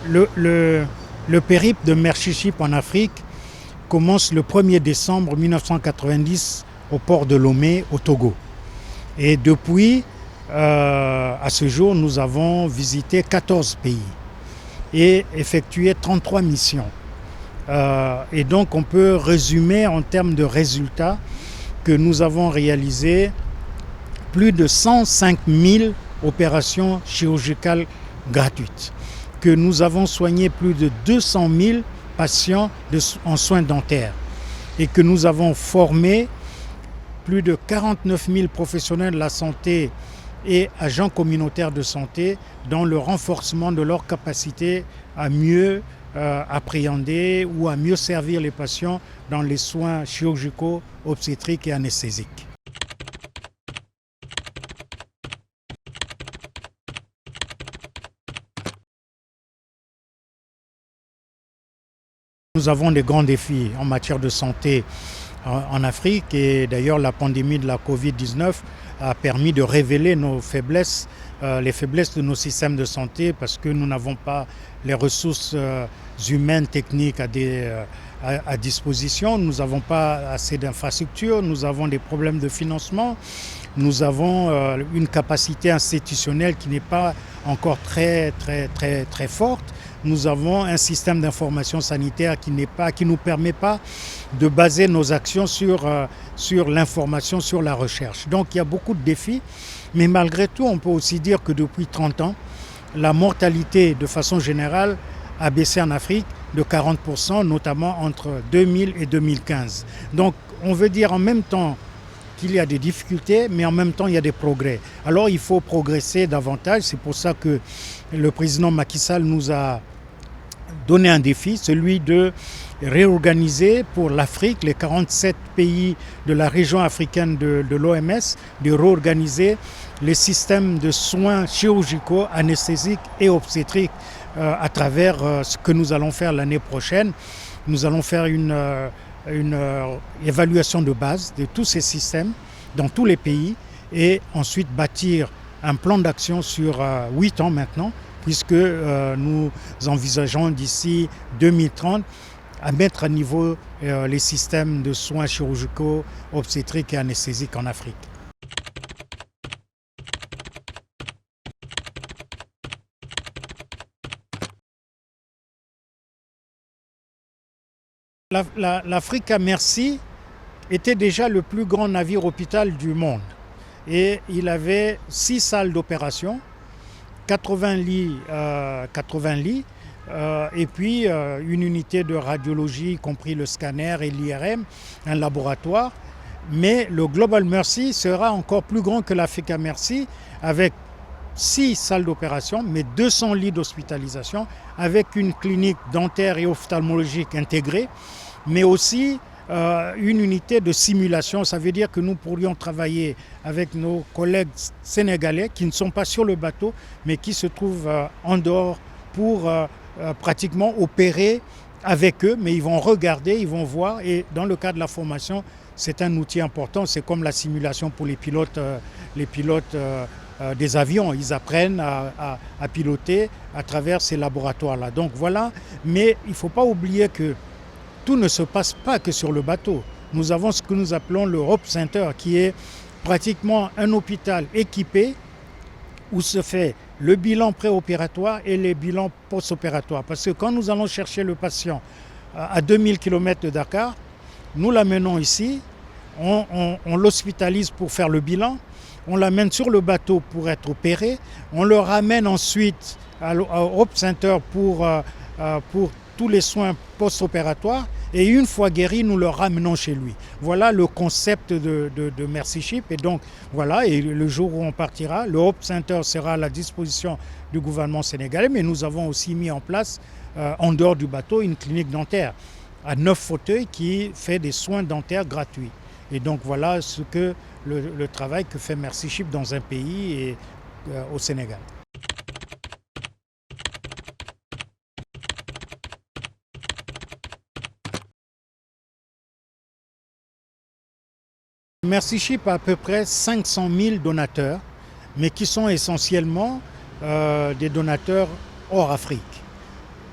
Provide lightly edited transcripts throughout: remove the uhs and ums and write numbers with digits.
Le, le- le périple de Merci Chip en Afrique commence le 1er décembre 1990 au port de Lomé, au Togo. Et depuis, à ce jour, nous avons visité 14 pays et effectué 33 missions. Et donc, on peut résumer en termes de résultats que nous avons réalisé plus de 105 000 opérations chirurgicales gratuites, que nous avons soigné plus de 200 000 patients en soins dentaires et que nous avons formé plus de 49 000 professionnels de la santé et agents communautaires de santé dans le renforcement de leur capacité à mieux appréhender ou à mieux servir les patients dans les soins chirurgicaux, obstétriques et anesthésiques. Nous avons des grands défis en matière de santé en Afrique et d'ailleurs la pandémie de la Covid-19 a permis de révéler nos faiblesses, les faiblesses de nos systèmes de santé parce que nous n'avons pas les ressources humaines, techniques à disposition, nous n'avons pas assez d'infrastructures, nous avons des problèmes de financement, nous avons une capacité institutionnelle qui n'est pas encore très forte. Nous avons un système d'information sanitaire qui ne nous permet pas de baser nos actions sur l'information, sur la recherche. Donc il y a beaucoup de défis, mais malgré tout, on peut aussi dire que depuis 30 ans, la mortalité de façon générale a baissé en Afrique de 40%, notamment entre 2000 et 2015. Donc on veut dire en même temps qu'il y a des difficultés, mais en même temps, il y a des progrès. Alors, il faut progresser davantage. C'est pour ça que le président Macky Sall nous a donné un défi, celui de réorganiser pour l'Afrique, les 47 pays de la région africaine de l'OMS, de réorganiser les systèmes de soins chirurgicaux, anesthésiques et obstétriques à travers ce que nous allons faire l'année prochaine. Nous allons faire une évaluation de base de tous ces systèmes dans tous les pays et ensuite bâtir un plan d'action sur 8 ans maintenant, puisque nous envisageons d'ici 2030 à mettre à niveau les systèmes de soins chirurgicaux, obstétriques et anesthésiques en Afrique. L'Africa Merci était déjà le plus grand navire hôpital du monde. Et il avait 6 salles d'opération, 80 lits, et puis une unité de radiologie, y compris le scanner et l'IRM, un laboratoire. Mais le Global Merci sera encore plus grand que l'Africa Merci, avec 6 salles d'opération, mais 200 lits d'hospitalisation, avec une clinique dentaire et ophtalmologique intégrée, mais aussi une unité de simulation. Ça veut dire que nous pourrions travailler avec nos collègues sénégalais qui ne sont pas sur le bateau, mais qui se trouvent en dehors pour pratiquement opérer avec eux, mais ils vont regarder, ils vont voir, et dans le cadre de la formation, c'est un outil important. C'est comme la simulation pour les pilotes des avions. Ils apprennent à piloter à travers ces laboratoires-là. Donc voilà, mais il ne faut pas oublier que tout ne se passe pas que sur le bateau. Nous avons ce que nous appelons le Hope Center, qui est pratiquement un hôpital équipé où se fait le bilan préopératoire et les bilans post-opératoires. Parce que quand nous allons chercher le patient à 2000 km de Dakar, nous l'amenons ici, on l'hospitalise pour faire le bilan, on l'amène sur le bateau pour être opéré, on le ramène ensuite au Hope Center pour tous les soins post-opératoires, et une fois guéri, nous le ramenons chez lui. Voilà le concept de Merci Chip. Et donc, voilà, et le jour où on partira, le Hope Center sera à la disposition du gouvernement sénégalais, mais nous avons aussi mis en place, en dehors du bateau, une clinique dentaire à 9 fauteuils qui fait des soins dentaires gratuits. Et donc, voilà ce que le travail que fait Merci Chip dans un pays et au Sénégal. Merci Chip a à peu près 500 000 donateurs, mais qui sont essentiellement des donateurs hors Afrique.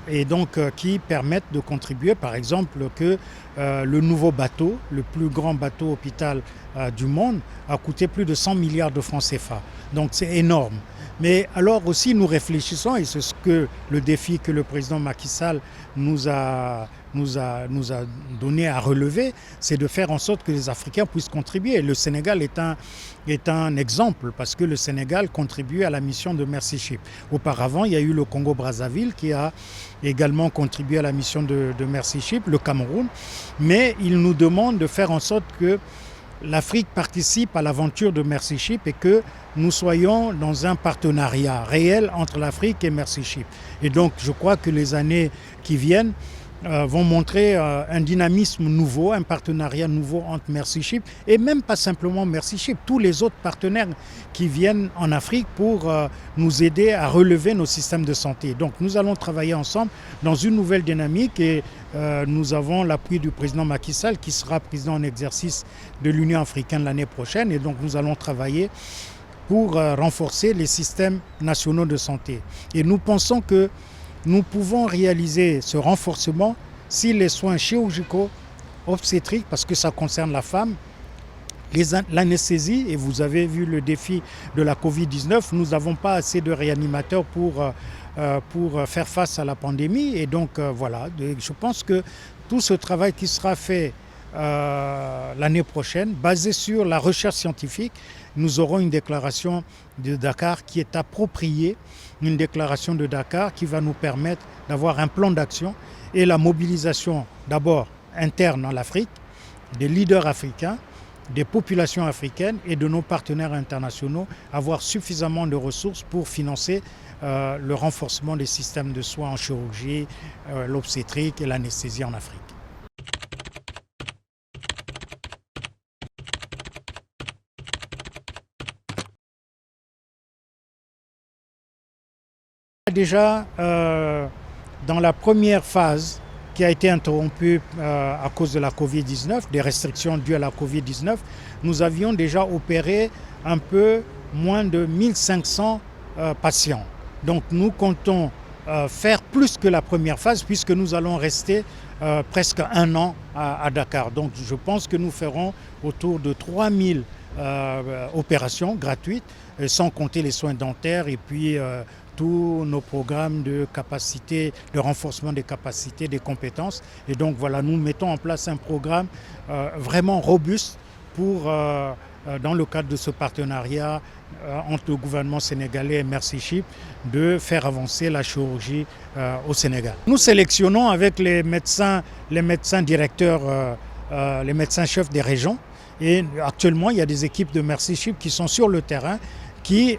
et donc qui permettent de contribuer, par exemple, que le nouveau bateau, le plus grand bateau hôpital du monde, a coûté plus de 100 milliards de francs CFA. Donc c'est énorme. Mais alors aussi nous réfléchissons, et c'est ce que le défi que le président Macky Sall nous a donné à relever, c'est de faire en sorte que les Africains puissent contribuer. Le Sénégal est un exemple parce que le Sénégal contribue à la mission de Mercy Ship. Auparavant, il y a eu le Congo-Brazzaville qui a également contribué à la mission de Mercy Ship, le Cameroun, mais il nous demande de faire en sorte que l'Afrique participe à l'aventure de Mercy Ship et que nous soyons dans un partenariat réel entre l'Afrique et Mercy Ship. Et donc, je crois que les années qui viennent vont montrer un dynamisme nouveau, un partenariat nouveau entre Mercy Ship et même pas simplement Mercy Ship, tous les autres partenaires qui viennent en Afrique pour nous aider à relever nos systèmes de santé. Donc nous allons travailler ensemble dans une nouvelle dynamique et nous avons l'appui du président Macky Sall qui sera président en exercice de l'Union africaine l'année prochaine et donc nous allons travailler pour renforcer les systèmes nationaux de santé. Et nous pensons que nous pouvons réaliser ce renforcement si les soins chirurgicaux, obstétriques, parce que ça concerne la femme, l'anesthésie, et vous avez vu le défi de la Covid-19, nous n'avons pas assez de réanimateurs pour faire face à la pandémie. Et donc voilà, je pense que tout ce travail qui sera fait l'année prochaine, basé sur la recherche scientifique, nous aurons une déclaration de Dakar qui est appropriée, une déclaration de Dakar qui va nous permettre d'avoir un plan d'action et la mobilisation d'abord interne en Afrique, des leaders africains, des populations africaines et de nos partenaires internationaux, avoir suffisamment de ressources pour financer le renforcement des systèmes de soins en chirurgie, l'obstétrique et l'anesthésie en Afrique. Déjà, dans la première phase qui a été interrompue à cause de la Covid-19, des restrictions dues à la Covid-19, nous avions déjà opéré un peu moins de 1500 patients. Donc nous comptons faire plus que la première phase puisque nous allons rester presque un an à Dakar. Donc je pense que nous ferons autour de 3000 opérations gratuites, sans compter les soins dentaires et puis tous nos programmes de capacité, de renforcement des capacités, des compétences. Et donc voilà, nous mettons en place un programme vraiment robuste pour, dans le cadre de ce partenariat entre le gouvernement sénégalais et Mercy Ship, de faire avancer la chirurgie au Sénégal. Nous sélectionnons avec les médecins directeurs, les médecins chefs des régions. Et actuellement, il y a des équipes de Mercy Ship qui sont sur le terrain, qui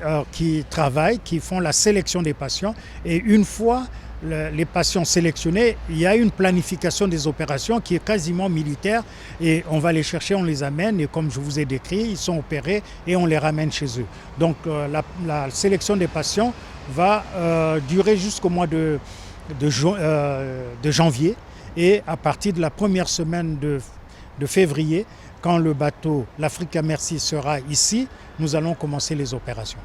travaillent, qui font la sélection des patients. Et une fois les patients sélectionnés, il y a une planification des opérations qui est quasiment militaire. Et on va les chercher, on les amène. Et comme je vous ai décrit, ils sont opérés et on les ramène chez eux. Donc la sélection des patients va durer jusqu'au mois de janvier. Et à partir de la première semaine de février, quand le bateau, l'Africa Mercy, sera ici, nous allons commencer les opérations.